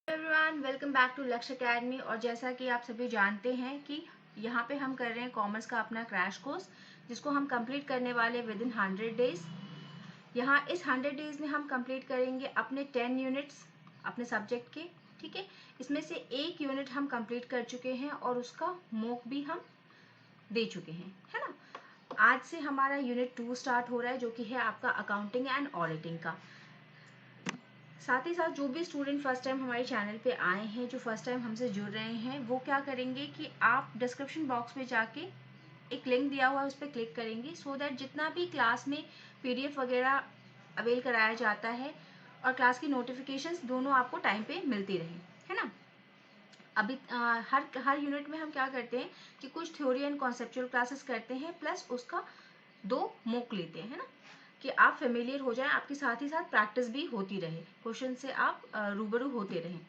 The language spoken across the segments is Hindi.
एवरीवन, वेलकम बैक टू लक्ष्य अकेडमी। और जैसा कि आप सभी जानते हैं कि यहाँ पे हम कर रहे हैं कॉमर्स का अपना क्रैश कोर्स, जिसको हम कंप्लीट करने वाले विद इन 100 डेज। यहाँ इस 100 डेज में हम कंप्लीट करेंगे अपने 10 यूनिट्स अपने सब्जेक्ट के। ठीक है, इसमें से एक यूनिट हम कंप्लीट कर चुके हैं और उसका मॉक भी हम दे चुके हैं, है ना। आज से हमारा यूनिट 2 स्टार्ट हो रहा है, जो कि है आपका अकाउंटिंग एंड ऑडिटिंग का। साथ ही साथ जो भी स्टूडेंट फर्स्ट टाइम हमारे चैनल पे आए हैं, जो फर्स्ट टाइम हमसे जुड़ रहे हैं, वो क्या करेंगे कि आप डिस्क्रिप्शन बॉक्स में जाके एक लिंक दिया हुआ है, उस पर क्लिक करेंगे, सो दैट जितना भी क्लास में पीडीएफ वगैरह अवेल कराया जाता है और क्लास की नोटिफिकेशंस दोनों आपको टाइम पे मिलती रहे, है ना। अभी हर यूनिट में हम क्या करते हैं कि कुछ थ्योरी एंड कॉन्सेप्चुअल क्लासेस करते हैं, प्लस उसका 2 मॉक लेते हैं, है ना, कि आप फेमिलियर हो जाएं, आपके साथ ही साथ प्रैक्टिस भी होती रहे, क्वेश्चन से आप रूबरू होते रहें।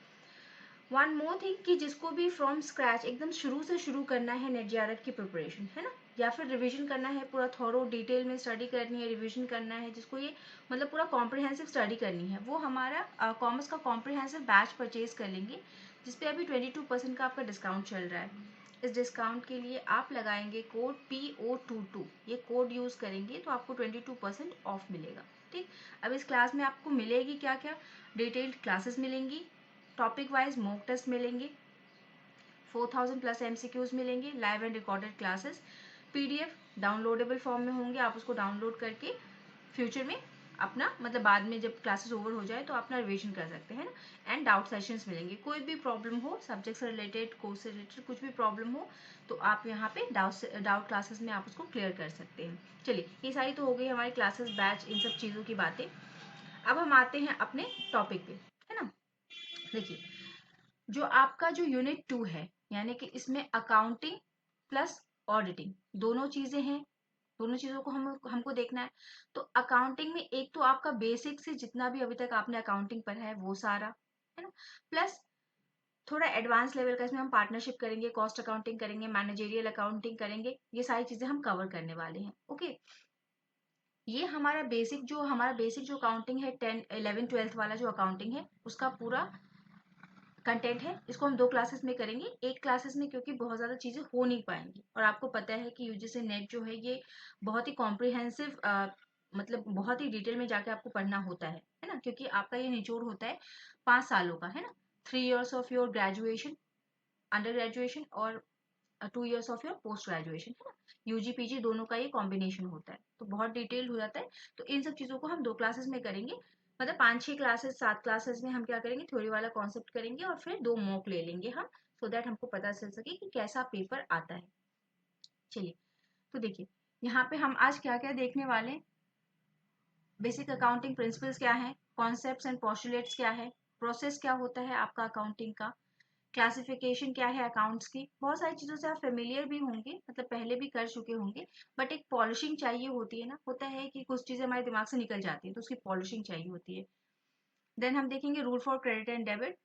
वन मोर थिंग कि जिसको भी फ्रॉम स्क्रैच एकदम शुरू से शुरू करना है नेट जेआरएफ की प्रिपरेशन, है ना, या फिर रिवीजन करना है, पूरा थॉरो डिटेल में स्टडी करनी है, रिवीजन करना है, जिसको ये मतलब पूरा कॉम्प्रिहेंसिव स्टडी करनी है, वो हमारा कॉमर्स का कॉम्प्रिहेंसिव बैच परचेज कर लेंगे, जिसपे अभी 22% का आपका डिस्काउंट चल रहा है। इस डिस्काउंट के लिए आप लगाएंगे कोड PO22, ये कोड यूज करेंगे तो आपको 22% ऑफ मिलेगा। ठीक, अब इस क्लास में आपको मिलेगी क्या क्या, डिटेल्ड क्लासेस मिलेंगी, टॉपिक वाइज मॉक टेस्ट मिलेंगे, 4000 प्लस MCQs मिलेंगे, live and recorded classes, PDF downloadable form में होंगे, आप उसको डाउनलोड करके फ्यूचर में अपना मतलब बाद में जब क्लासेस ओवर हो जाए तो अपना रिवीजन कर सकते हैं ना। एंड डाउट सेशंस मिलेंगे, कोई भी प्रॉब्लम हो, सब्जेक्ट से रिलेटेड, कोर्स से रिलेटेड, कुछ भी प्रॉब्लम हो तो आप यहाँ पे डाउट क्लासेस में आप उसको क्लियर कर सकते हैं। चलिए, ये सारी तो हो गई हमारी क्लासेस, बैच, इन सब चीज़ों की बातें। अब हम आते हैं अपने टॉपिक पे, है ना। देखिए, जो आपका जो यूनिट 2 है, यानी कि इसमें अकाउंटिंग प्लस ऑडिटिंग दोनों चीजें हैं, दोनों चीजों को हमको देखना है। तो अकाउंटिंग में एक तो आपका बेसिक से जितना भी अभी तक आपने अकाउंटिंग पढ़ा है वो सारा, है ना, प्लस थोड़ा एडवांस लेवल का इसमें हम पार्टनरशिप करेंगे, कॉस्ट अकाउंटिंग करेंगे, मैनेजेरियल अकाउंटिंग करेंगे, ये सारी चीजें हम कवर करने वाले हैं। ओके, ये हमारा बेसिक जो अकाउंटिंग है, 10 11 12 वाला जो अकाउंटिंग है, उसका पूरा कंटेंट है। इसको हम 2 क्लासेस में करेंगे, एक क्लासेस में क्योंकि बहुत ज़्यादा चीज़ें हो नहीं पाएंगी, और आपको पता है कि यूजीसी नेट जो है ये बहुत ही कॉम्प्रिहेंसिव, मतलब बहुत ही डिटेल में जाके आपको पढ़ना होता है ना, क्योंकि आपका ये निचोड़ होता है 5 सालों का, है ना। 3 years of your graduation, under graduation, और 2 years of your post graduation, है ना। यूजी पीजी दोनों का ये कॉम्बिनेशन होता है, तो बहुत डिटेल्ड हो जाता है। तो इन सब चीज़ों को हम 2 क्लासेस में करेंगे, मतलब 5-6 क्लासेस, 7 क्लासेस में हम क्या करेंगे, थ्योरी वाला कॉन्सेप्ट करेंगे और फिर 2 मॉक ले लेंगे हम, सो दैट हमको पता चल सके कि कैसा पेपर आता है। चलिए, तो देखिए, यहाँ पे हम आज क्या क्या देखने वाले हैं। बेसिक अकाउंटिंग प्रिंसिपल्स क्या है, कॉन्सेप्ट्स एंड पोस्टुलेट्स क्या है, प्रोसेस क्या होता है आपका अकाउंटिंग का, क्लासिफिकेशन क्या है अकाउंट्स की, बहुत सारी चीज़ों से आप फेमिलियर भी होंगे, मतलब पहले भी कर चुके होंगे, बट एक पॉलिशिंग चाहिए होती है ना, होता है कि कुछ चीज़ें हमारे दिमाग से निकल जाती है तो उसकी पॉलिशिंग चाहिए होती है। देन हम देखेंगे rule for credit and debit,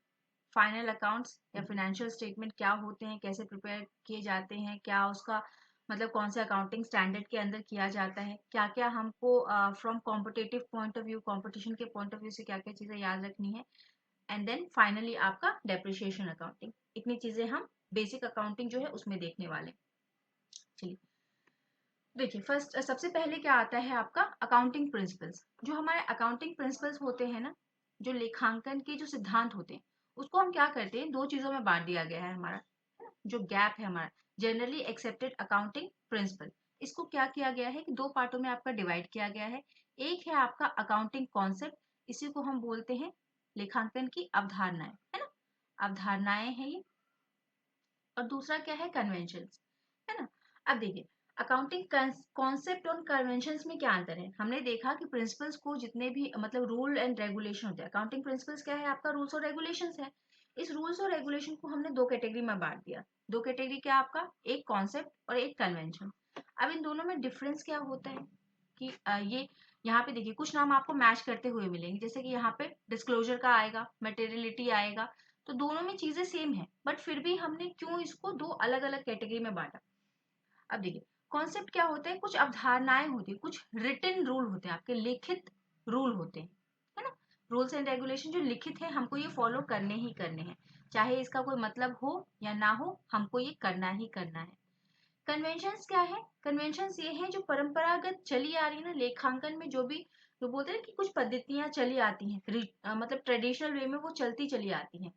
final accounts या फिनेंशियल स्टेटमेंट क्या होते हैं, कैसे प्रिपेयर किए जाते हैं, क्या उसका मतलब कौन से अकाउंटिंग स्टैंडर्ड के अंदर किया जाता है, क्या क्या हमको from competitive point of view, competition के पॉइंट ऑफ व्यू से क्या क्या चीज़ें याद रखनी है। एंड देन फाइनली आपका डेप्रिशिएशन अकाउंटिंग, इतनी चीजें हम बेसिक अकाउंटिंग जो है उसमें देखने वाले। चलिए, देखिए, फर्स्ट सबसे पहले क्या आता है आपका अकाउंटिंग प्रिंसिपल्स। जो हमारे अकाउंटिंग प्रिंसिपल्स होते हैं ना, जो लेखांकन के जो सिद्धांत होते हैं, उसको हम क्या करते हैं, 2 चीजों में बांट दिया गया है हमारा, है ना? जो गैप है हमारा, जनरली एक्सेप्टेड अकाउंटिंग प्रिंसिपल, इसको क्या किया गया है कि 2 पार्टों में आपका डिवाइड किया गया है। एक है आपका अकाउंटिंग कॉन्सेप्ट, इसी को हम बोलते हैं लेखांकन की अवधारणाएं, है ना, अवधारणाएं हैं ये। और दूसरा क्या है, कन्वेंशन, है ना। अब देखिए, अकाउंटिंग कॉन्सेप्ट और कन्वेंशंस में क्या अंतर है। हमने देखा कि प्रिंसिपल्स को जितने भी मतलब रूल एंड रेगुलेशन होते हैं, अकाउंटिंग प्रिंसिपल्स क्या है आपका, रूल्स और रेगुलेशंस है। इस रूल्स और रेगुलेशन को हमने 2 कैटेगरी में बांट दिया। 2 कैटेगरी क्या आपका, एक कॉन्सेप्ट और एक कन्वेंशन। अब इन दोनों में डिफरेंस क्या होता है कि ये यहाँ पे देखिए कुछ नाम आपको मैच करते हुए मिलेंगे, जैसे कि यहाँ पे डिस्क्लोजर का आएगा, मटेरियलिटी आएगा, तो दोनों में चीजें सेम है, बट फिर भी हमने क्यों इसको 2 अलग अलग कैटेगरी में बांटा। अब देखिए, कॉन्सेप्ट क्या होता है, कुछ अवधारणाएं होती है, कुछ रिटन रूल होते हैं, आपके लिखित रूल होते हैं, है ना। रूल्स एंड रेगुलेशन जो लिखित है हमको ये फॉलो करने ही करने हैं, चाहे इसका कोई मतलब हो या ना हो, हमको ये करना ही करना है। कन्वेंशंस क्या है? कन्वेंशंस ये है जो परंपरागत चली आ रही है ना लेखांकन में, जो भी जो बोलते हैं कि कुछ पद्धतियां चली आती हैं, मतलब ट्रेडिशनल वे में वो चलती चली आती हैं।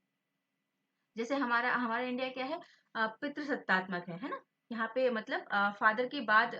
जैसे हमारा हमारा इंडिया क्या है, पितृसत्तात्मक है ना। यहाँ पे मतलब फादर के बाद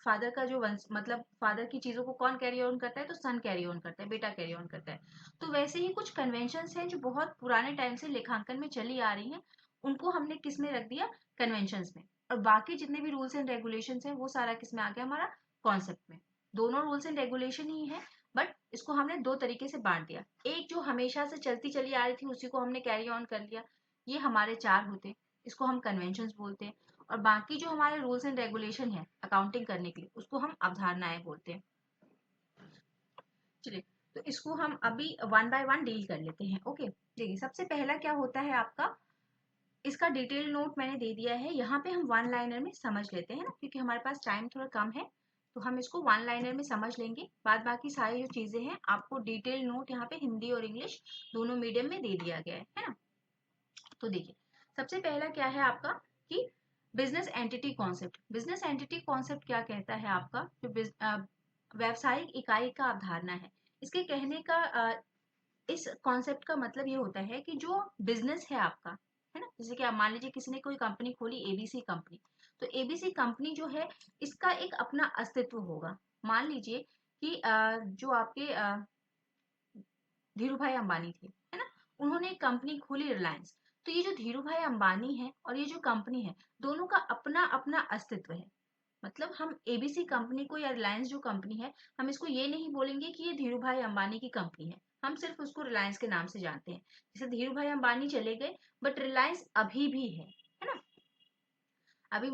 फादर का जो वंश, मतलब फादर की चीजों को कौन कैरी ऑन करता है, तो सन कैरी ऑन करता है, बेटा कैरी ऑन करता है। तो वैसे ही कुछ कन्वेंशंस हैं जो बहुत पुराने टाइम से लेखांकन में चली आ रही हैं, उनको हमने किस में रख दिया, कन्वेंशंस में। और बाकी जितने भी रूल्स एंड रेगुलेशंस हैं वो सारा किस में आ गया, हमारा कॉन्सेप्ट में। दोनों रूल्स एंड रेगुलेशन ही है, बट इसको हमने दो तरीके से बांट दिया। एक जो हमेशा से चलती चली आ रही थी उसी को हमने कैरी ऑन कर लिया, ये हमारे चार होते हैं, इसको हम कन्वेंशंस बोलते हैं। और बाकी जो हमारे रूल्स एंड रेगुलेशन है अकाउंटिंग करने के लिए, उसको हम अवधारणाएं बोलते हैं। चलिए, तो इसको हम अभी वन बाय वन डील कर लेते हैं। ओके, देखिए सबसे पहला क्या होता है आपका, इसका डिटेल नोट मैंने दे दिया है। यहाँ पे हम वन लाइनर में समझ लेते हैं ना, क्योंकि हमारे पास टाइम थोड़ा कम है, तो हम इसको वन लाइनर में समझ लेंगे। बाद बाकी सारी जो चीजें हैं आपको डिटेल नोट यहाँ पे हिंदी और इंग्लिश दोनों मीडियम में दे दिया गया है ना। तो देखिए सबसे पहला क्या है आपका कि business entity concept. Business entity concept क्या कहता है आपका, जो व्यवसायिक इकाई का अवधारणा है। इसके कहने का इस कॉन्सेप्ट का मतलब ये होता है कि जो बिजनेस है आपका, है ना, जैसे कि आप मान लीजिए किसी ने कोई कंपनी खोली, एबीसी कंपनी, तो एबीसी कंपनी जो है इसका एक अपना अस्तित्व होगा। मान लीजिए कि जो आपके धीरू भाई अंबानी थे, है ना, उन्होंने एक कंपनी खोली रिलायंस। तो ये जो धीरू भाई अंबानी है और ये जो कंपनी है, दोनों का अपना अपना अस्तित्व है। मतलब हम एबीसी कंपनी को या रिलायंस जो कंपनी है, हम इसको ये नहीं बोलेंगे कि ये धीरू भाई अंबानी की कंपनी है, हम सिर्फ उसको रिलायंस के नाम से जानते हैं। जैसे धीरू भाई अंबानी चले गए, बट रिलायंस अभी भी है ना। अभी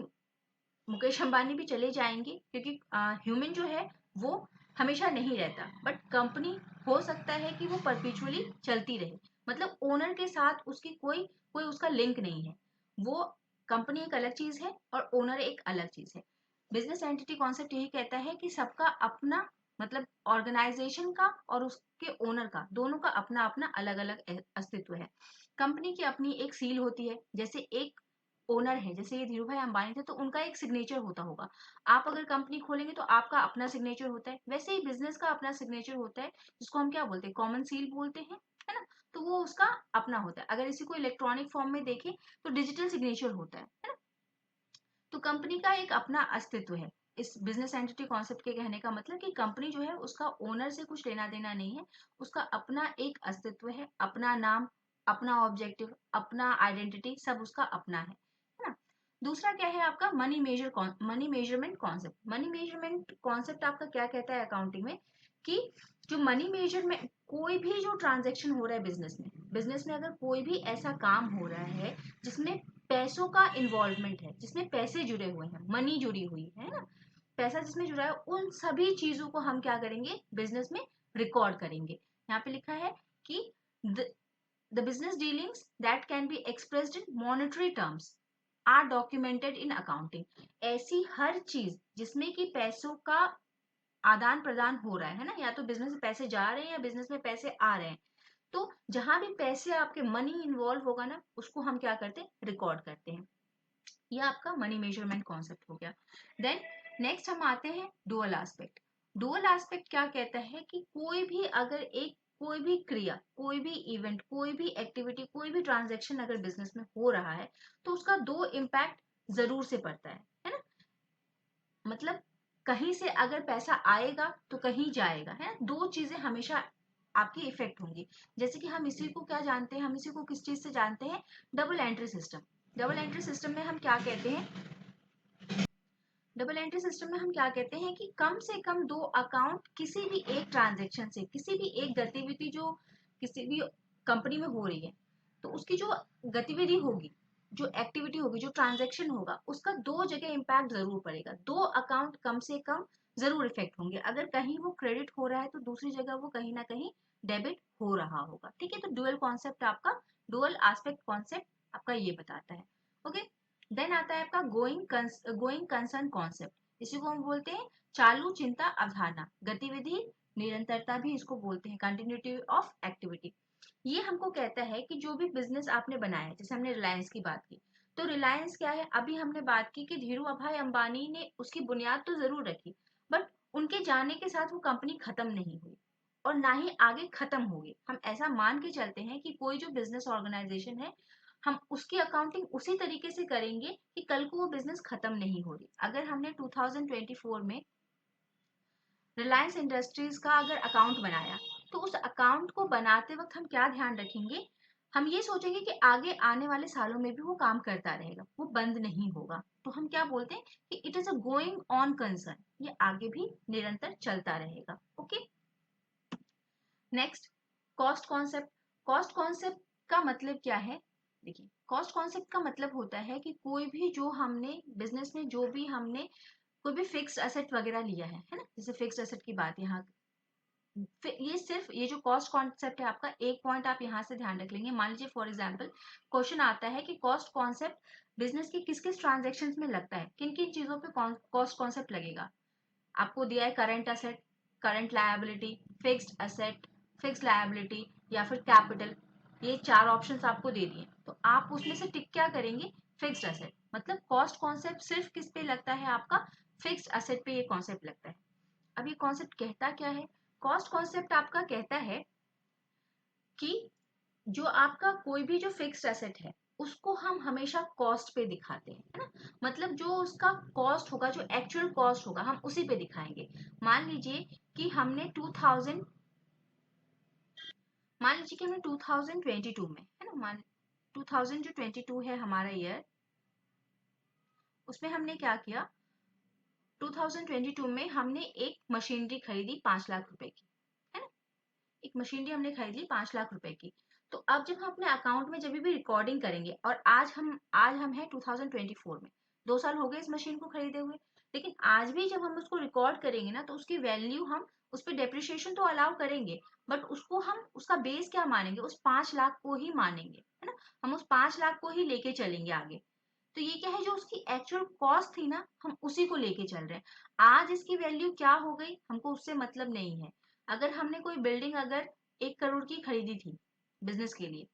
मुकेश अंबानी भी चले जाएंगे, क्योंकि ह्यूमन जो है वो हमेशा नहीं रहता, बट कंपनी हो सकता है कि वो परपेचुअली चलती रहे। मतलब ओनर के साथ उसकी कोई कोई उसका लिंक नहीं है। वो कंपनी एक अलग चीज है और ओनर एक अलग चीज है। बिजनेस एंटिटी कॉन्सेप्ट यही कहता है कि सबका अपना, मतलब ऑर्गेनाइजेशन का और उसके ओनर का, दोनों का अपना अपना अलग अलग अस्तित्व है। कंपनी की अपनी एक सील होती है, जैसे एक ओनर है, जैसे ये धीरू भाई अंबानी थे तो उनका एक सिग्नेचर होता होगा। आप अगर कंपनी खोलेंगे तो आपका अपना सिग्नेचर होता है, वैसे ही बिजनेस का अपना सिग्नेचर होता है, जिसको हम क्या बोलते हैं, कॉमन सील बोलते हैं, है ना। तो वो उसका अपना होता है। अगर इसी को इलेक्ट्रॉनिक फॉर्म में देखें तो डिजिटल सिग्नेचर होता है ना। तो कंपनी का एक अपना अस्तित्व है। इस बिजनेस एंटिटी कॉन्सेप्ट के कहने का मतलब कि कंपनी जो है उसका ओनर से कुछ लेना देना नहीं है, उसका अपना एक अस्तित्व है, अपना नाम, अपना ऑब्जेक्टिव, अपना आइडेंटिटी, सब उसका अपना है ना। दूसरा क्या है आपका, money measurement concept. Money measurement concept आपका क्या कहता है अकाउंटिंग में, कि जो मनी मेजरमेंट, कोई भी जो ट्रांजेक्शन हो रहा है बिजनेस में अगर कोई भी ऐसा काम हो रहा है जिसमें पैसों का इन्वॉल्वमेंट है, जिसमें पैसे जुड़े हुए हैं, मनी जुड़ी हुई है ना, पैसा जिसमें जुड़ा है, उन सभी चीजों को हम क्या करेंगे, बिजनेस में रिकॉर्ड करेंगे। यहाँ पे लिखा है कि the business dealings that can be expressed in monetary terms are documented in accounting. ऐसी हर चीज जिसमें कि पैसों का आदान प्रदान हो रहा है ना, या तो बिजनेस में पैसे जा रहे हैं या बिजनेस में पैसे आ रहे हैं, तो जहां भी पैसे आपके मनी इन्वॉल्व होगा ना, उसको हम क्या करते हैं, रिकॉर्ड करते हैं। ये आपका मनी मेजरमेंट कॉन्सेप्ट हो गया। देन नेक्स्ट हम आते हैं डुअल एस्पेक्ट। डुअल एस्पेक्ट क्या कहता है कि कोई भी अगर एक, कोई भी क्रिया, कोई भी इवेंट, कोई भी एक्टिविटी, कोई भी ट्रांजेक्शन अगर बिजनेस में हो रहा है तो उसका दो इम्पैक्ट जरूर से पड़ता है ना। मतलब कहीं से अगर पैसा आएगा तो कहीं जाएगा, है ना, दो चीजें हमेशा आपकी इफेक्ट होंगी। जैसे कि हम इसी को क्या जानते हैं, हम इसी को किस चीज से जानते हैं, double entry system. Double entry system में हम क्या कहते हैं, डबल एंट्री सिस्टम में हम क्या कहते हैं कि कम से कम दो अकाउंट किसी भी एक ट्रांजेक्शन से, किसी भी एक गतिविधि जो किसी भी कंपनी में हो रही है, तो उसकी जो गतिविधि होगी, जो एक्टिविटी होगी, जो ट्रांजेक्शन होगा, उसका दो जगह इम्पैक्ट जरूर पड़ेगा। दो अकाउंट कम से कम जरूर इफेक्ट होंगे। अगर कहीं वो क्रेडिट हो रहा है तो दूसरी जगह वो कहीं ना कहीं डेबिट हो रहा होगा। ठीक है, तो डुअल कॉन्सेप्ट आपका, डुअल एस्पेक्ट कॉन्सेप्ट आपका ये बताता है। ओके, देन आता है आपका गोइंग कंसर्न कॉन्सेप्ट। इसी को हम बोलते हैं चालू चिंता अवधारणा, गतिविधि निरंतरता भी इसको बोलते हैं, कंटिन्यूटी ऑफ एक्टिविटी। ये हमको कहता है कि जो भी बिजनेस आपने बनाया, जैसे हमने रिलायंस की बात की, तो रिलायंस क्या है, अभी हमने बात की कि धीरू भाई अंबानी ने उसकी बुनियाद तो जरूर रखी, बट उनके जाने के साथ वो कंपनी खत्म नहीं हुई और ना ही आगे खत्म होगी। हम ऐसा मान के चलते हैं कि कोई जो बिजनेस ऑर्गेनाइजेशन है, हम उसकी अकाउंटिंग उसी तरीके से करेंगे कि कल को वो बिजनेस खत्म नहीं हो रही। अगर हमने 2024 में रिलायंस इंडस्ट्रीज का अगर अकाउंट बनाया, तो उस अकाउंट को बनाते वक्त हम क्या ध्यान रखेंगे, हम ये सोचेंगे कि आगे आने वाले सालों में भी वो काम करता रहेगा, वो बंद नहीं होगा। तो हम क्या बोलते हैं कि it is a going on concern, ये आगे भी निरंतर चलता रहेगा। Okay, next, cost concept. Cost concept का मतलब क्या है? देखिए, कॉस्ट कॉन्सेप्ट का मतलब होता है कि कोई भी जो हमने बिजनेस में जो भी हमने कोई भी फिक्स्ड एसेट वगैरह लिया है ना, जैसे फिक्स्ड एसेट की बात यहाँ, ये सिर्फ ये जो कॉस्ट कॉन्सेप्ट है आपका, एक पॉइंट आप यहाँ से ध्यान रख लेंगे। मान लीजिए फॉर एग्जांपल क्वेश्चन आता है कि कॉस्ट कॉन्सेप्ट बिजनेस के किस किस ट्रांजेक्शन में लगता है, किन किन चीजों पे कॉस्ट कॉन्सेप्ट लगेगा। आपको दिया है current asset, current liability, fixed asset, fixed liability या फिर कैपिटल, ये चार ऑप्शंस आपको दे दिए, तो आप उसमें से टिक क्या करेंगे, फिक्स्ड एसेट। मतलब कॉस्ट कॉन्सेप्ट सिर्फ किस पे लगता है आपका, फिक्स्ड एसेट पे ये कॉन्सेप्ट लगता है। अब ये कॉन्सेप्ट कहता क्या है, कॉस्ट कॉन्सेप्ट आपका कहता है कि जो आपका कोई भी जो फिक्स्ड एसेट है, उसको हम हमेशा कॉस्ट पे दिखाते हैं, है ना। मतलब जो उसका कॉस्ट होगा, जो एक्चुअल कॉस्ट होगा, हम उसी पे दिखाएंगे। मान लीजिए कि हमने 2000, मान लीजिए कि हमने 2022 में, है ना, मान 2000 जो 22 है हमारा ईयर, उसमें हमने क्या किया, 2022 में हमने एक मशीनरी खरीदी 5 लाख रुपए की, है ना। एक मशीनरी हमने खरीद ली 5 लाख रुपए की। तो अब जब हम अपने अकाउंट में जब भी रिकॉर्डिंग करेंगे, और आज हम हैं 2024 में, 2 साल हो गए इस मशीन को खरीदे हुए, लेकिन आज भी जब हम उसको रिकॉर्ड करेंगे ना, तो उसकी वैल्यू हम उस पर डेप्रिसिएशन तो अलाउ करेंगे, बट उसको हम उसका बेस क्या मानेंगे, उस 5 लाख को ही मानेंगे, है ना। हम उस 5 लाख को ही लेके चलेंगे आगे। तो ये क्या है, जो उसकी एक्चुअल कॉस्ट थी ना, हम उसी को लेके चल रहे हैं। आज इसकी वैल्यू क्या हो गई, हमको उससे मतलब नहीं है। अगर हमने कोई बिल्डिंग अगर 1 करोड़ की खरीदी थी बिजनेस के लिए,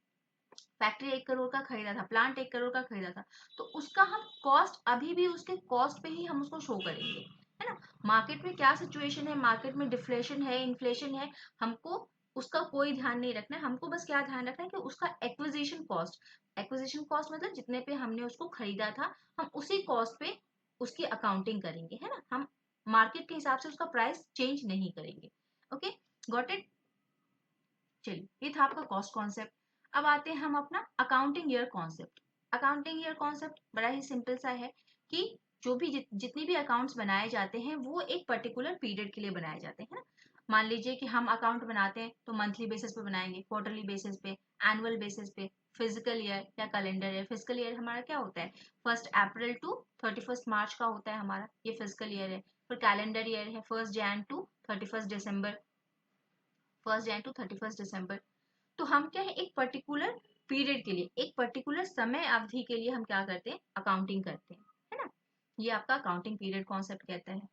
फैक्ट्री 1 करोड़ का खरीदा था, प्लांट 1 करोड़ का खरीदा था, तो उसका हम कॉस्ट अभी भी उसके कॉस्ट पे ही हम उसको शो करेंगे, है ना। मार्केट में क्या सिचुएशन है, मार्केट में डिफ्लेशन है, इन्फ्लेशन है, हमको उसका कोई ध्यान नहीं रखना है। हमको बस क्या ध्यान रखना है कि उसका एक्विजिशन कॉस्ट मतलब जितने पे हमने उसको खरीदा था, हम उसी कॉस्ट पे उसकी अकाउंटिंग करेंगे, है ना। हम मार्केट के हिसाब से उसका प्राइस चेंज नहीं करेंगे। Okay, got it. चलिए, ये था आपका कॉस्ट कॉन्सेप्ट। अब आते हैं हम अपना accounting year concept. Accounting year concept बड़ा ही सिंपल सा है कि जो भी जितनी भी अकाउंट्स बनाए जाते हैं, वो एक पर्टिकुलर पीरियड के लिए बनाए जाते हैं ना। मान लीजिए कि हम अकाउंट बनाते हैं तो मंथली बेसिस पे बनाएंगे, क्वार्टरली बेसिस पे, एनुअल बेसिस पे, फिजिकल ईयर या कैलेंडर ईयर। फिजिकल ईयर हमारा क्या होता है, 1 अप्रैल टू 31 मार्च का होता है हमारा, ये फिजिकल ईयर है। फिर कैलेंडर ईयर है 1 जनवरी टू 31 दिसंबर, 1 जनवरी टू 31 दिसंबर। तो हम क्या है, एक पर्टिकुलर पीरियड के लिए, एक पर्टिकुलर समय अवधि के लिए हम क्या करते हैं, अकाउंटिंग करते हैं, है ना। ये आपका अकाउंटिंग पीरियड कॉन्सेप्ट कहता है।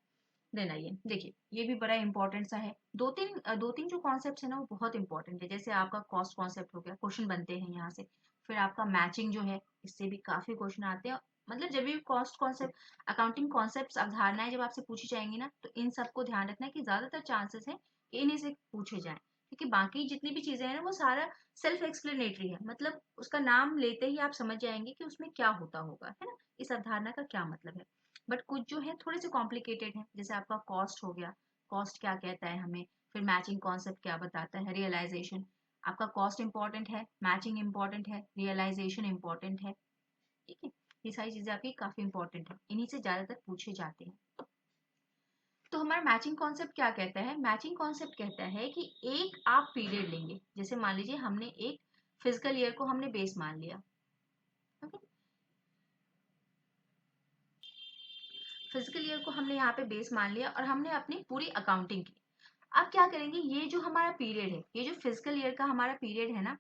देन आइए देखिए, ये भी बड़ा इंपॉर्टेंट सा है। दो तीन जो कॉन्सेप्ट है ना, वो बहुत इंपॉर्टेंट है। जैसे आपका कॉस्ट कॉन्सेप्ट हो गया, क्वेश्चन बनते हैं यहाँ से। फिर आपका मैचिंग जो है, इससे भी काफी क्वेश्चन आते हैं। मतलब जब भी कॉस्ट कॉन्सेप्ट, अकाउंटिंग कॉन्सेप्ट, अवधारणाएं जब आपसे पूछी जाएंगी ना, तो इन सबको ध्यान रखना है कि ज्यादातर चांसेस है कि इन्हीं से पूछे जाए, क्योंकि बाकी जितनी भी चीजें हैं ना, वो सारा सेल्फ एक्सप्लेनेटरी है। मतलब उसका नाम लेते ही आप समझ जाएंगे कि उसमें क्या होता होगा, है ना, इस अवधारणा का क्या मतलब है। बट कुछ जो है थोड़े से कॉम्प्लिकेटेड है। जैसे आपका कॉस्ट हो गया, कॉस्ट क्या कहता है हमें, फिर मैचिंग कॉन्सेप्ट क्या बताता है, रियलाइजेशन। आपका कॉस्ट इंपॉर्टेंट है, मैचिंग इंपॉर्टेंट है, रियलाइजेशन इंपॉर्टेंट है, ठीक है। ये सारी चीजें आपकी काफी इंपॉर्टेंट है, इन्हीं से ज्यादातर पूछे जाते हैं। तो हमारा मैचिंग कॉन्सेप्ट क्या कहता है, मैचिंग कॉन्सेप्ट कहता है कि एक आप पीरियड लेंगे। जैसे मान लीजिए हमने एक फिजिकल ईयर को हमने बेस मान लिया, ओके। फिजिकल ईयर को हमने यहाँ पे बेस मान लिया और हमने अपनी पूरी अकाउंटिंग की। अब क्या करेंगे, ये जो हमारा पीरियड है, ये जो फिजिकल ईयर का हमारा पीरियड है ना,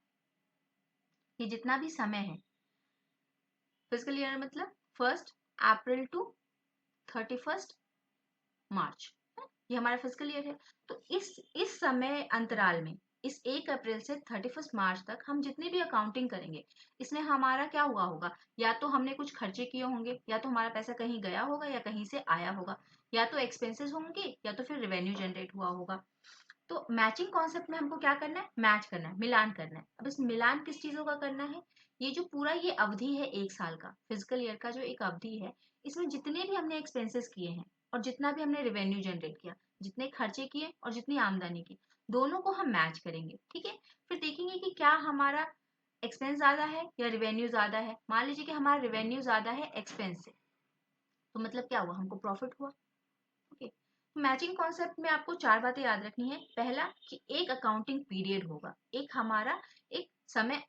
ये जितना भी समय है, फिजिकल ईयर मतलब 1 अप्रैल टू 31 मार्च, ये हमारा फिजिकल ईयर है। तो इस समय अंतराल में, इस 1 अप्रैल से 31 मार्च तक हम जितनी भी अकाउंटिंग करेंगे, इसमें हमारा क्या हुआ होगा, या तो हमने कुछ खर्चे किए होंगे, या तो हमारा पैसा कहीं गया होगा या कहीं से आया होगा, या तो एक्सपेंसेस होंगे या तो फिर रेवेन्यू जनरेट हुआ होगा। तो मैचिंग कॉन्सेप्ट में हमको क्या करना है, मैच करना है, मिलान करना है। अब इस मिलान किस चीजों का करना है, ये जो पूरा ये अवधि है 1 साल का, फिजिकल ईयर का जो एक अवधि है, इसमें जितने भी हमने एक्सपेंसेस किए हैं और जितना भी हमने रेवेन्यू जनरेट किया, जितने खर्चे किए और जितनी आमदनी की, दोनों को हम मैच करेंगे। ठीक है, फिर देखेंगे कि क्या हमारा एक्सपेंस ज्यादा है या रेवेन्यू ज्यादा है। मान लीजिए कि हमारा रेवेन्यू ज्यादा है एक्सपेंस से, तो मतलब क्या हुआ, हमको प्रॉफिट हुआ। ओके, मैचिंग कॉन्सेप्ट में आपको 4 बातें याद रखनी है। पहला कि एक अकाउंटिंग पीरियड होगा, एक हमारा एक समय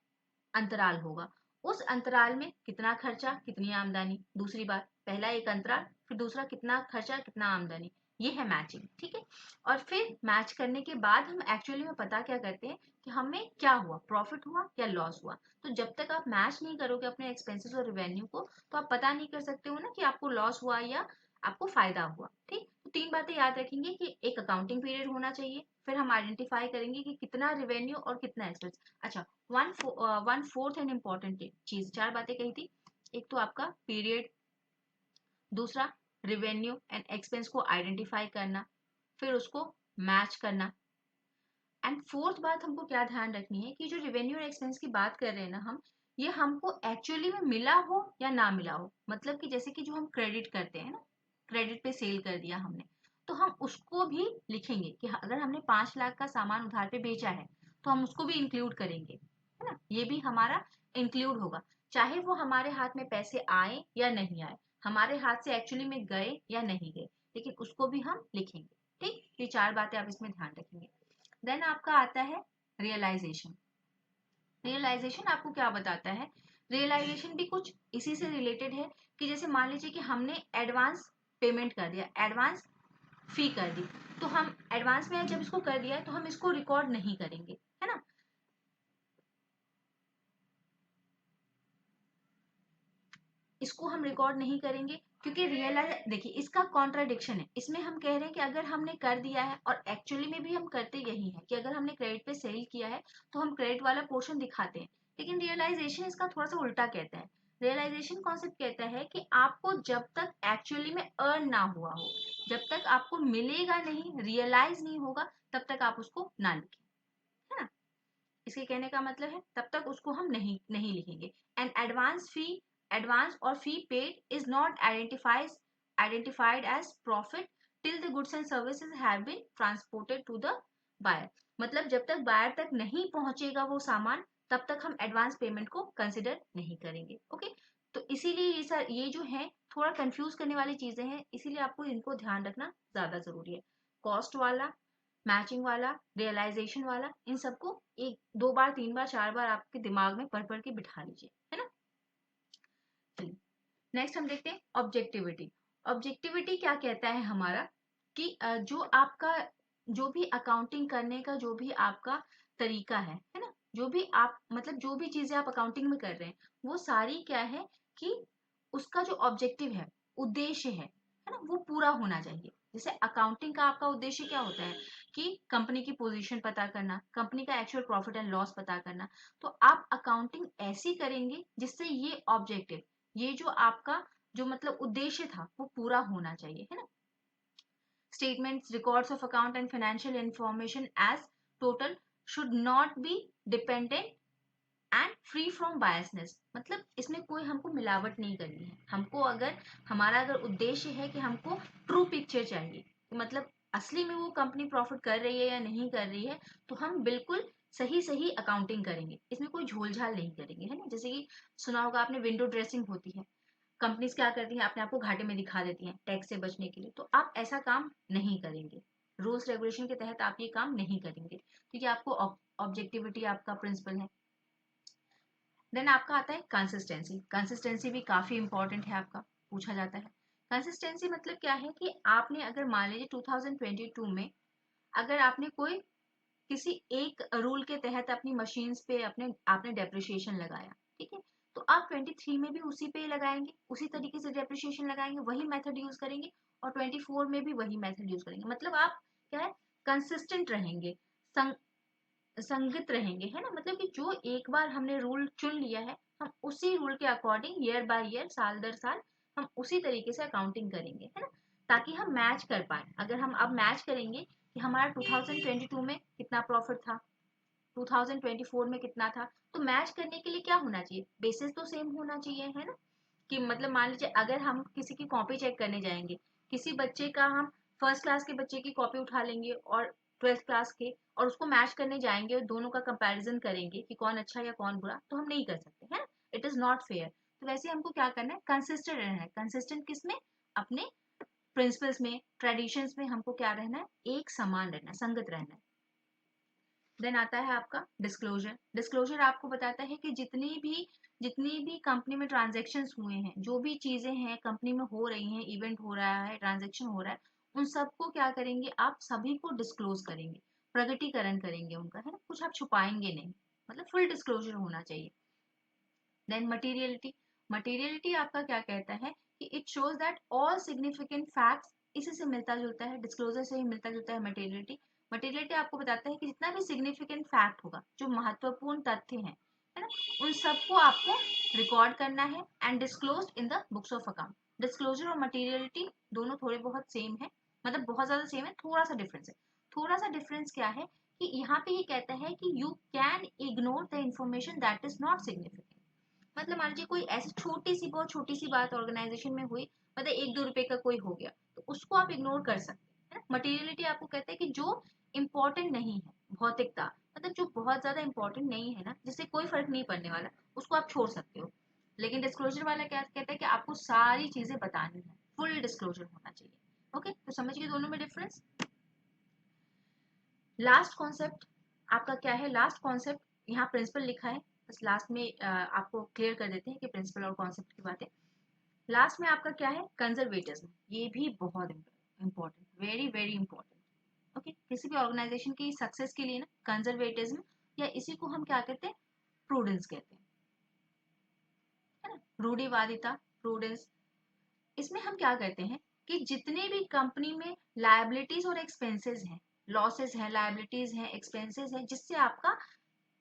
अंतराल होगा, उस अंतराल में कितना खर्चा कितनी आमदनी। दूसरी बात, पहला एक अंतराल, फिर दूसरा कितना खर्चा कितना आमदनी, ये है मैचिंग। ठीक है, और फिर मैच करने के बाद हम एक्चुअली में पता क्या करते हैं कि हमें क्या हुआ, प्रॉफिट हुआ या लॉस हुआ। तो जब तक आप मैच नहीं करोगे अपने एक्सपेंसेस और रेवेन्यू को, तो आप पता नहीं कर सकते हो ना कि आपको लॉस हुआ या आपको फायदा हुआ। ठीक, तो 3 बातें याद रखेंगे कि एक अकाउंटिंग पीरियड होना चाहिए, फिर हम आइडेंटिफाई करेंगे कि कितना रेवेन्यू और कितना एक्सपेंस। अच्छा, वन फोर्थ एंड इम्पॉर्टेंट चीज, 4 बातें कही थी। एक तो आपका पीरियड, दूसरा रेवेन्यू एंड एक्सपेंस को आइडेंटिफाई करना, फिर उसको मैच करना, एंड फोर्थ बात हमको क्या ध्यान रखनी है कि जो रेवेन्यू और एक्सपेंस की बात कर रहे हैं ना हम, ये हमको एक्चुअली में मिला हो या ना मिला हो। मतलब कि जैसे कि जो हम क्रेडिट करते हैं ना, क्रेडिट पे सेल कर दिया हमने, तो हम उसको भी लिखेंगे कि अगर हमने 5 लाख का सामान उधार पे बेचा है, तो हम उसको भी इंक्लूड करेंगे, है ना, ये भी हमारा इंक्लूड होगा, चाहे वो हमारे हाथ में पैसे आए या नहीं आए, हमारे हाथ से एक्चुअली में गए या नहीं गए, लेकिन उसको भी हम लिखेंगे। ठीक, ये 4 बातें आप इसमें ध्यान रखेंगे। देन आपका आता है रियलाइजेशन। रियलाइजेशन आपको क्या बताता है, रियलाइजेशन भी कुछ इसी से रिलेटेड है कि जैसे मान लीजिए कि हमने एडवांस पेमेंट कर दिया, एडवांस फी कर दी, तो हम एडवांस में जब इसको कर दिया तो हम इसको रिकॉर्ड नहीं करेंगे, है ना, इसको हम रिकॉर्ड नहीं करेंगे क्योंकि रियलाइज, देखिए इसका कॉन्ट्राडिक्शन है। इसमें हम कह रहे हैं कि अगर हमने कर दिया है, और एक्चुअली में भी हम करते यही है कि अगर हमने क्रेडिट पे सेल किया है तो हम क्रेडिट वाला पोर्शन दिखाते हैं, लेकिन रियलाइजेशन इसका थोड़ा सा उल्टा कहता है। रियलाइजेशन कॉन्सेप्ट कहता है कि आपको जब तक एक्चुअली में अर्न ना हुआ हो, जब तक आपको मिलेगा नहीं, रियलाइज नहीं होगा, तब तक आप उसको ना लिखें, है ना। इसके कहने का मतलब है तब तक उसको हम नहीं नहीं लिखेंगे। एंड एडवांस और fee paid is not identified as profit till the goods and services have been transported to the buyer. मतलब जब तक बायर तक नहीं पहुंचेगा वो सामान, तब तक हम एडवांस पेमेंट को कंसिडर नहीं करेंगे। ओके, तो इसीलिए ये जो है थोड़ा कंफ्यूज करने वाली चीजें हैं, इसीलिए आपको इनको ध्यान रखना ज्यादा जरूरी है। कॉस्ट वाला, मैचिंग वाला, रियलाइजेशन वाला, इन सबको 1 2 बार 3 बार 4 बार आपके दिमाग में पढ़ पढ़ के बिठा लीजिए, है ना। चलिए नेक्स्ट हम देखते हैं ऑब्जेक्टिविटी। ऑब्जेक्टिविटी क्या कहता है हमारा कि जो आपका, जो भी अकाउंटिंग करने का जो भी आपका तरीका है ना, जो भी आप मतलब जो भी चीजें आप अकाउंटिंग में कर रहे हैं, वो सारी क्या है कि उसका जो ऑब्जेक्टिव है, उद्देश्य है ना, वो पूरा होना चाहिए। जैसे अकाउंटिंग का आपका उद्देश्य क्या होता है कि कंपनी की पोजीशन पता करना, कंपनी का एक्चुअल प्रॉफिट एंड लॉस पता करना। तो आप अकाउंटिंग ऐसी करेंगे जिससे ये ऑब्जेक्टिव, ये जो आपका जो मतलब उद्देश्य था वो पूरा होना चाहिए, है ना। Statements, records of account and financial information as total should not be dependent and free from biasness. मतलब इसमें कोई हमको मिलावट नहीं करनी है। हमको अगर हमारा अगर उद्देश्य है कि हमको ट्रू पिक्चर चाहिए, मतलब असली में वो कंपनी प्रॉफिट कर रही है या नहीं कर रही है, तो हम बिल्कुल सही सही अकाउंटिंग करेंगे, इसमें कोई झोलझाल नहीं करेंगे, है ना। जैसे कि सुना होगा आपने, विंडो ड्रेसिंग होती है, कंपनीज क्या करती हैं, अपने आप को घाटे में दिखा देती हैं टैक्स से बचने के लिए। तो आप ऐसा काम नहीं करेंगे, रूल्स रेगुलेशन के तहत आप ये काम नहीं करेंगे, क्योंकि आपको ऑब्जेक्टिविटी आपका प्रिंसिपल है। देन आपका आता है कंसिस्टेंसी। कंसिस्टेंसी भी काफी इंपॉर्टेंट है, आपका पूछा जाता है। कंसिस्टेंसी मतलब क्या है कि आपने अगर मान लीजिए 2022 में अगर आपने कोई किसी एक रूल के तहत अपनी मशीन्स पे अपने आपने डेप्रिसिएशन लगाया, ठीक है, तो आप 23 में भी उसी पे लगाएंगे, उसी तरीके से डेप्रिसिएशन लगाएंगे, वही मेथड यूज करेंगे, और 24 में भी वही मेथड यूज करेंगे। मतलब आप क्या है, कंसिस्टेंट रहेंगे, संगत रहेंगे, है ना। मतलब कि जो एक बार हमने रूल चुन लिया है, हम उसी रूल के अकॉर्डिंग ईयर बाय ईयर, साल दर साल हम उसी तरीके से अकाउंटिंग करेंगे, है ना, ताकि हम मैच कर पाए। अगर हम अब मैच करेंगे कि हमारा 2022 में कितना प्रॉफिट था, 2024 में कितना था, तो मैच करने के लिए क्या होना चाहिए, बेसिस तो सेम होना चाहिए, है ना। कि मतलब मान लीजिए अगर हम किसी की कॉपी चेक करने जाएंगे, किसी बच्चे का हम फर्स्ट क्लास के बच्चे की कॉपी उठा लेंगे और 12th क्लास के, और उसको मैच करने जाएंगे और दोनों का कंपैरिजन करेंगे कि कौन अच्छा या कौन बुरा, तो हम नहीं कर सकते, है। It is not fair. तो वैसे हमको क्या करना है, कंसिस्टेंट रहना है। कंसिस्टेंट किसमें, अपने प्रिंसिपल्स में, ट्रेडिशंस में हमको क्या रहना है, एक समान रहना है, संगत रहना है। देन आता है आपका डिस्क्लोजर। डिस्क्लोजर आपको बताता है कि जितनी भी कंपनी में ट्रांजेक्शन्स हुए हैं, जो भी चीजें हैं कंपनी में हो रही हैं, इवेंट हो रहा है, ट्रांजेक्शन हो रहा है, उन सबको क्या करेंगे, आप सभी को डिस्क्लोज करेंगे, प्रगटीकरण करेंगे उनका, है ना, कुछ आप छुपाएंगे नहीं, मतलब फुल डिस्क्लोजर होना चाहिए। Then materiality. मटीरियलिटी आपका क्या कहता है कि it shows that all significant facts, इसी से मिलता जुलता है, डिस्क्लोजर से ही मिलता जुलता है मटीरियलिटी। मटीरियलिटी आपको बताता है कि जितना भी सिग्निफिकेंट फैक्ट होगा, जो महत्वपूर्ण तथ्य हैं, है ना, उन सबको आपको रिकॉर्ड करना है and disclose in the books of account. Disclosure और मटीरियलिटी दोनों थोड़े बहुत सेम है, मतलब बहुत ज्यादा सेम है, थोड़ा सा डिफरेंस है। थोड़ा सा डिफरेंस क्या है कि यहाँ पे ये कहता है कि you can ignore the information that is not significant. मतलब मान लीजिए कोई ऐसी छोटी सी, बहुत छोटी सी बात ऑर्गेनाइजेशन में हुई, मतलब 1-2 रुपए का कोई हो गया, तो उसको आप इग्नोर कर सकते हैं। मटेरियलिटी आपको कहता है कि जो इम्पोर्टेंट नहीं है, भौतिकता, मतलब जो बहुत ज्यादा इंपॉर्टेंट नहीं है ना, जिससे कोई फर्क नहीं पड़ने वाला, उसको आप छोड़ सकते हो। लेकिन डिस्क्लोजर वाला क्या कहता है कि आपको सारी चीजें बतानी है, फुल डिस्क्लोजर होना चाहिए। ओके, तो समझ गए दोनों में डिफरेंस। लास्ट कॉन्सेप्ट आपका क्या है, लास्ट कॉन्सेप्ट, यहाँ प्रिंसिपल लिखा है, बस लास्ट में आपको क्लियर कर देते हैं कि प्रिंसिपल और कॉन्सेप्ट की बातें। लास्ट में आपका क्या है, कंजर्वेटिज्म। ये भी बहुत important, very very important. Okay, किसी भी ऑर्गेनाइजेशन की सक्सेस के लिए ना, कंजर्वेटिज्म, या इसी को हम क्या कहते हैं, प्रूडेंस कहते हैं, है ना, रूढ़िवादिता, प्रूडेंस। इसमें हम क्या कहते हैं कि जितने भी कंपनी में लायबिलिटीज और एक्सपेंसेस हैं, लॉसेस हैं, लायबिलिटीज हैं, एक्सपेंसेस हैं, जिससे आपका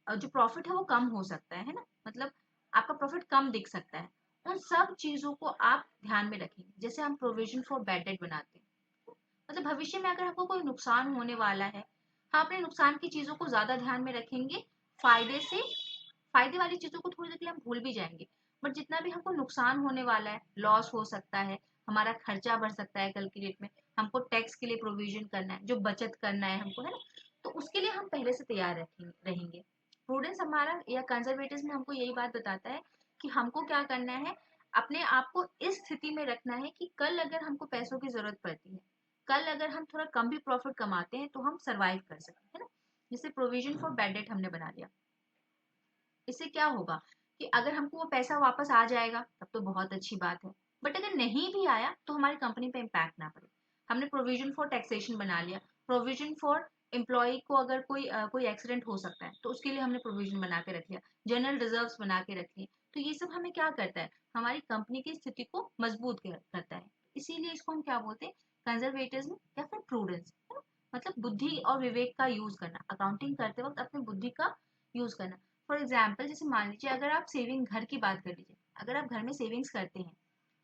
जो प्रॉफिट है वो कम हो सकता है ना, मतलब आपका प्रॉफिट कम दिख सकता है, उन सब चीजों को आप ध्यान में रखेंगे। जैसे हम प्रोविजन फॉर बैड डेट बनाते हैं, मतलब भविष्य में अगर हमको कोई नुकसान होने वाला है, हम अपने नुकसान की चीजों को ज्यादा ध्यान में रखेंगे, फायदे से, फायदे वाली चीजों को थोड़ी देर के लिए हम भूल भी जाएंगे। बट जितना भी हमको नुकसान होने वाला है, लॉस हो सकता है, हमारा खर्चा बढ़ सकता है कल की डेट में, हमको टैक्स के लिए प्रोविजन करना है, जो बचत करना है हमको, है ना, तो उसके लिए हम पहले से तैयार रहेंगे। प्रूडेंस हमारा या कंजर्वेटिव में हमको यही बात बताता है कि हमको क्या करना है, अपने आप को इस स्थिति में रखना है कि कल अगर हमको पैसों की जरूरत पड़ती है, कल अगर हम थोड़ा कम भी प्रॉफिट कमाते हैं, तो हम सरवाइव कर सकते हैं ना। जैसे प्रोविजन फॉर बैड डेट हमने बना लिया, इससे क्या होगा कि अगर हमको वो पैसा वापस आ जाएगा तब तो बहुत अच्छी बात है, बट अगर नहीं भी आया तो हमारी कंपनी पे इम्पैक्ट ना पड़े। हमने प्रोविजन फॉर टैक्सेशन बना लिया, प्रोविजन फॉर एम्प्लॉय को अगर कोई एक्सीडेंट हो सकता है तो उसके लिए हमने प्रोविजन बना के रख लिया, जनरल रिजर्व्स बना के रख लिए। तो ये सब हमें क्या करता है, हमारी कंपनी की स्थिति को मजबूत करता है। इसीलिए इसको हम क्या बोलते हैं, कंजर्वेटिज्म या फिर प्रूडेंस, मतलब बुद्धि और विवेक का यूज करना, अकाउंटिंग करते वक्त अपने बुद्धि का यूज करना। फॉर एग्जाम्पल, जैसे मान लीजिए अगर आप सेविंग, घर की बात कर लीजिए, अगर आप घर में सेविंग्स करते हैं,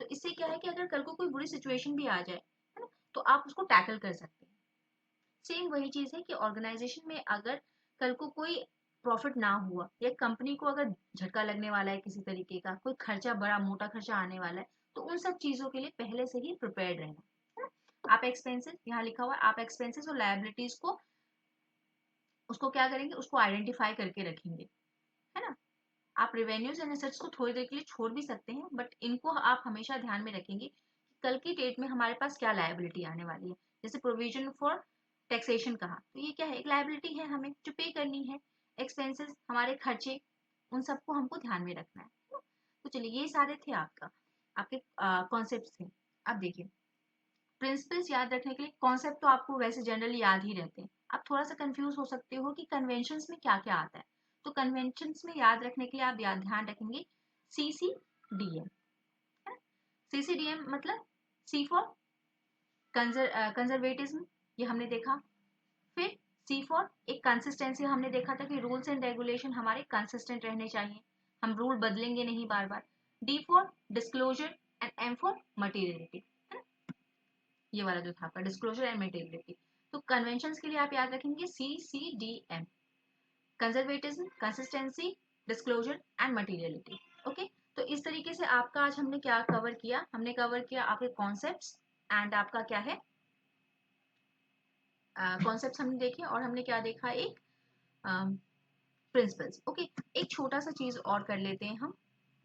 तो इससे क्या है कि अगर कल को कोई बुरी सिचुएशन भी आ जाए, है ना, तो आप उसको टैकल कर सकते हैं। सेम वही चीज है कि ऑर्गेनाइजेशन में अगर कल को कोई प्रॉफिट ना हुआ, या कंपनी को अगर झटका लगने वाला है, किसी तरीके का कोई खर्चा, बड़ा मोटा खर्चा आने वाला है, तो उन सब चीजों के लिए पहले से ही प्रिपेयर्ड रहना, है ना। आप एक्सपेंसेस, यहाँ लिखा हुआ है, आप एक्सपेंसेस और लायबिलिटीज को, उसको क्या करेंगे, उसको आइडेंटिफाई करके रखेंगे, है ना। आप रेवेन्यूज एंड एसेट्स को थोड़ी देर के लिए छोड़ भी सकते हैं, बट इनको आप हमेशा ध्यान में रखेंगे कि कल की डेट में हमारे पास क्या लायबिलिटी आने वाली है। जैसे प्रोविजन फॉर टैक्सेशन कहा, तो ये क्या है, एक लायबिलिटी है हमें जो पे करनी है। एक्सपेंसेस, हमारे खर्चे, उन सबको हमको ध्यान में रखना है ना? तो चलिए, ये सारे थे आपके कॉन्सेप्ट थे। अब देखिए, प्रिंसिपल्स याद रखने के लिए, कॉन्सेप्ट तो आपको वैसे जनरली याद ही रहते हैं, आप थोड़ा सा कंफ्यूज हो सकते हो कि कन्वेंशंस में क्या क्या आता है। तो कन्वेंशंस में याद रखने के लिए आप ध्यान रखेंगे CCDM, है ना। CCDM मतलब C फॉर कंजर्वेटिज्म, ये हमने देखा। फिर सी फॉर एक कंसिस्टेंसी, हमने देखा था कि रूल्स एंड रेगुलेशन हमारे कंसिस्टेंट रहने चाहिए, हम रूल बदलेंगे नहीं बार बार। D for disclosure and M for materiality, है ना, ये वाला जो था आपका डिस्क्लोजर एंड मटीरियलिटी। तो कन्वेंशन के लिए आप याद रखेंगे CCDM, conservatism, consistency, disclosure and materiality. Okay, तो इस तरीके से आपका आज हमने क्या कवर किया, हमने कवर किया आपके कॉन्सेप्ट्स एंड आपका क्या है कॉन्सेप्ट्स हमने देखे, और हमने क्या देखा, एक प्रिंसिपल्स। ओके, एक छोटा सा चीज और कर लेते हैं हम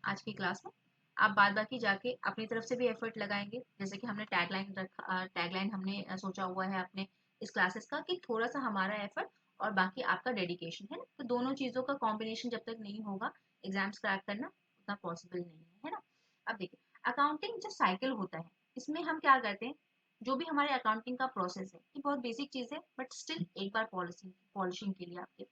आज की क्लास में। आप बाद बाकी जाके अपनी तरफ से भी एफर्ट लगाएंगे, जैसे कि हमने टैगलाइन रखा, टैगलाइन हमने सोचा हुआ है अपने इस क्लासेस का कि थोड़ा सा हमारा एफर्ट और बाकी आपका डेडिकेशन है ना, तो दोनों चीजों का कॉम्बिनेशन जब तक नहीं होगा एग्जाम्स क्रैक करना उतना पॉसिबल नहीं है ना। अब देखिए, अकाउंटिंग जो साइकिल होता है, इसमें हम क्या करते हैं, जो भी हमारे अकाउंटिंग का प्रोसेस है, ये बहुत बेसिक चीज है, बट स्टिल एक बार पॉलिशिंग के लिए आपके,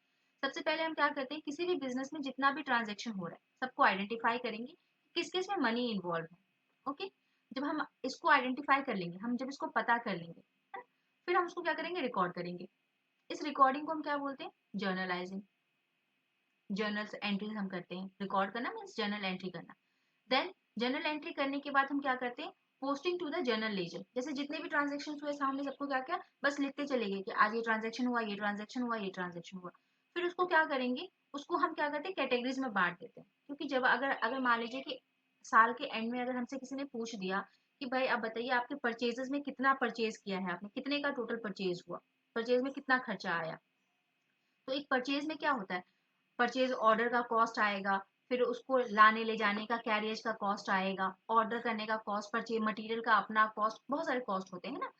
सबसे पहले हम क्या करते हैं, किसी भी बिजनेस में जितना भी ट्रांजेक्शन हो रहा है सबको आइडेंटिफाई करेंगे, किस किस में मनी इन्वॉल्व है। ओके, जब हम इसको आइडेंटिफाई कर लेंगे, हम जब इसको पता कर लेंगे, है ना, फिर हम उसको क्या करेंगे, रिकॉर्ड करेंगे। इस रिकॉर्डिंग को हम क्या बोलते हैं, जर्नलाइजिंग। जर्नल एंट्रीज हम करते हैं, रिकॉर्ड करना मीन्स जर्नल एंट्री करना। देन जर्नल एंट्री करने के बाद हम क्या करते हैं, posting to the journal ledger, जैसे जितने भी ट्रांजेक्शन हुए सामने सबको क्या क्या बस लिखते चले गए कि आज ये ट्रांजेक्शन हुआ, ये ट्रांजेक्शन हुआ, ये ट्रांजेक्शन हुआ। फिर उसको क्या करेंगे, उसको हम क्या करते हैं, कैटेगरीज में बांट देते हैं, क्योंकि जब अगर अगर मान लीजिए कि साल के एंड में अगर हमसे किसी ने पूछ दिया कि भाई आप बताइए आपके परचेजेस में कितना परचेज किया है आपने, कितने का टोटल परचेज हुआ, परचेज में कितना खर्चा आया, तो एक परचेज में क्या होता है, परचेज ऑर्डर का कॉस्ट आएगा, फिर उसको लाने ले जाने का कैरियज का कॉस्ट आएगा, ऑर्डर करने का कॉस्ट, परचेज मटेरियल का अपना कॉस्ट, बहुत सारे कॉस्ट होते हैं ना।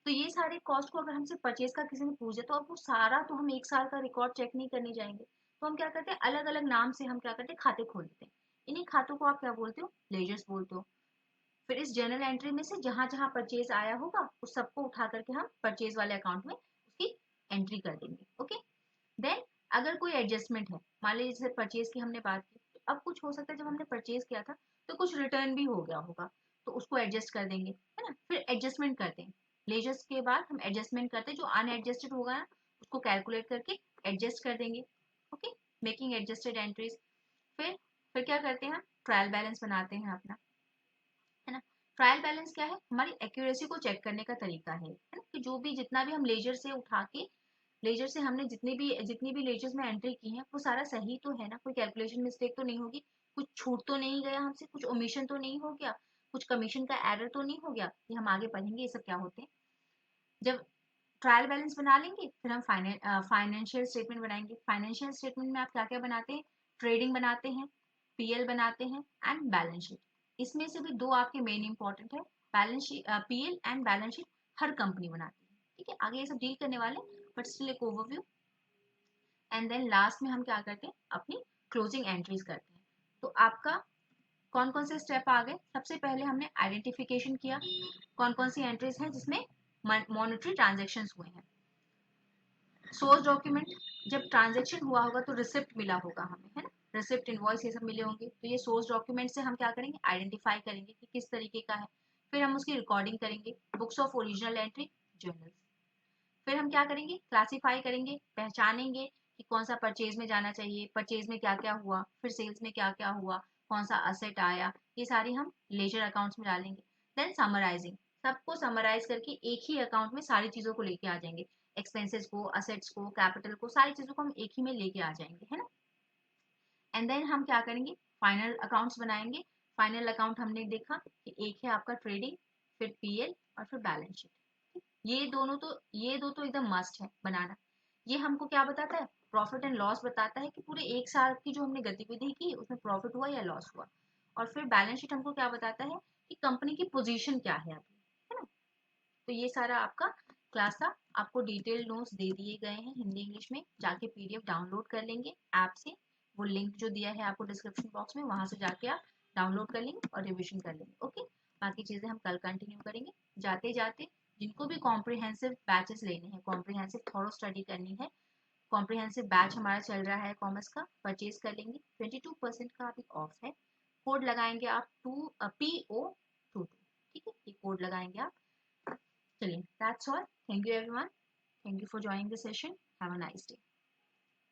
तो ये सारे कॉस्ट को अगर हमसे परचेज का किसी ने पूछे तो अब वो सारा तो हम एक साल का रिकॉर्ड चेक नहीं करने जाएंगे, तो हम क्या करते हैं, अलग अलग नाम से हम क्या करते हैं, खाते खोल देते हैं। इन्हीं खातों को आप क्या बोलते हो, लेजर्स बोलते हो। फिर इस जर्नल एंट्री में से जहां जहां परचेज आया होगा उस सबको उठा करके हम परचेज वाले अकाउंट में उसकी एंट्री कर देंगे। ओके, देन अगर कोई एडजस्टमेंट है, मान लीजिए जैसे परचेज की हमने बात की, तो अब कुछ हो सकता है जब हमने परचेज किया था तो कुछ रिटर्न भी हो गया होगा, तो उसको एडजस्ट कर देंगे, है ना। फिर एडजस्टमेंट करते हैं, लेजर्स के बाद हम एडजस्टमेंट करते हैं, जो अनएडजस्टेड होगा ना उसको कैलकुलेट करके एडजस्ट कर देंगे। Okay, making adjusted entries. फिर क्या करते हैं, हम ट्रायल बैलेंस बनाते हैं अपना, है ना। ट्रायल बैलेंस क्या है, हमारी एक्यूरेसी को चेक करने का तरीका है ना, कि जो भी जितना भी हम लेजर से उठा के, लेजर से हमने जितनी भी लेजर्स में एंट्री की है वो सारा सही तो है ना, कोई कैलकुलेशन मिस्टेक तो नहीं होगी, कुछ छूट तो नहीं गया हमसे, कुछ ओमिशन तो नहीं हो गया, कुछ कमीशन का एरर तो नहीं हो गया, ये हम आगे पढ़ेंगे ये सब क्या होते हैं। जब ट्रायल बैलेंस बना लेंगे फिर हम फाइनेंशियल स्टेटमेंट बनाएंगे। फाइनेंशियल स्टेटमेंट में आप क्या क्या बनाते हैं, ट्रेडिंग बनाते हैं, पीएल बनाते हैं एंड बैलेंस शीट। इसमें से भी दो आपके मेन इंपॉर्टेंट है, balance sheet, PL and balance sheet her company बनाती है, ठीक है, आगे ये सब डील करने वाले, बट स्टिल एक ओवरव्यू। एंड देन लास्ट में हम क्या करते हैं, अपनी क्लोजिंग एंट्रीज करते हैं। तो आपका कौन कौन से स्टेप आ गए, सबसे पहले हमने आइडेंटिफिकेशन किया, कौन कौन सी एंट्रीज हैं जिसमें मॉनेटरी ट्रांजेक्शन हुए हैं। सोर्स डॉक्यूमेंट, जब ट्रांजेक्शन हुआ होगा तो रिसिप्ट मिला होगा हमें, है ना, रिसिप्ट इनवॉइस ये सब मिले होंगे, तो ये सोर्स डॉक्यूमेंट से हम क्या करेंगे, आइडेंटिफाई करेंगे कि किस तरीके का है। फिर हम उसकी रिकॉर्डिंग करेंगे, books of original entry, journal. फिर हम क्या करेंगे, क्लासीफाई करेंगे, पहचानेंगे कि कौन सा परचेज में जाना चाहिए, परचेज में क्या क्या हुआ, फिर सेल्स में क्या क्या हुआ, कौन सा असेट आया, ये सारी हम लेजर अकाउंट्स में डालेंगे। देन समराइजिंग, सबको समराइज करके एक ही अकाउंट में सारी चीजों को लेके आ जाएंगे, एक्सपेंसेस को, असेट्स को, कैपिटल को, सारी चीजों को हम एक ही में लेके आ जाएंगे, है ना। एंड देन हम क्या करेंगे, फाइनल अकाउंट्स बनाएंगे। फाइनल अकाउंट हमने देखा कि एक है आपका ट्रेडिंग, फिर पीएल और फिर बैलेंस शीट। ये दो तो एकदम मस्ट है बनाना। ये हमको क्या बताता है, प्रॉफिट एंड लॉस बताता है कि पूरे एक साल की जो हमने गतिविधि की उसमें प्रॉफिट हुआ या लॉस हुआ। और फिर बैलेंस शीट हमको क्या बताता है कि कंपनी की पोजीशन क्या है अभी, है ना। तो ये सारा आपका क्लास था, आपको डिटेल नोट्स दे दिए गए हैं हिंदी इंग्लिश में, जाके पीडीएफ डाउनलोड कर लेंगे ऐप से, वो लिंक जो दिया है आपको डिस्क्रिप्शन बॉक्स में, वहां से जाके आप डाउनलोड कर लेंगे और रिविजन कर लेंगे। ओके, बाकी चीजें हम कल कंटिन्यू करेंगे। जाते जाते जिनको भी कॉम्प्रिहेंसिव बैचेस लेने हैं, कॉम्प्रिहेंसिव थॉरो स्टडी करनी है, कॉम्प्रिहेंसिव बैच हमारा चल रहा है कॉमर्स का, परचेज कर लेंगे, 22% का अभी ऑफ है। कोड लगाएंगे आप PO22, ठीक है, ये कोड लगाएंगे आप। चलिए, that's all. Thank you everyone. Thank you for joining the session. Have a nice day.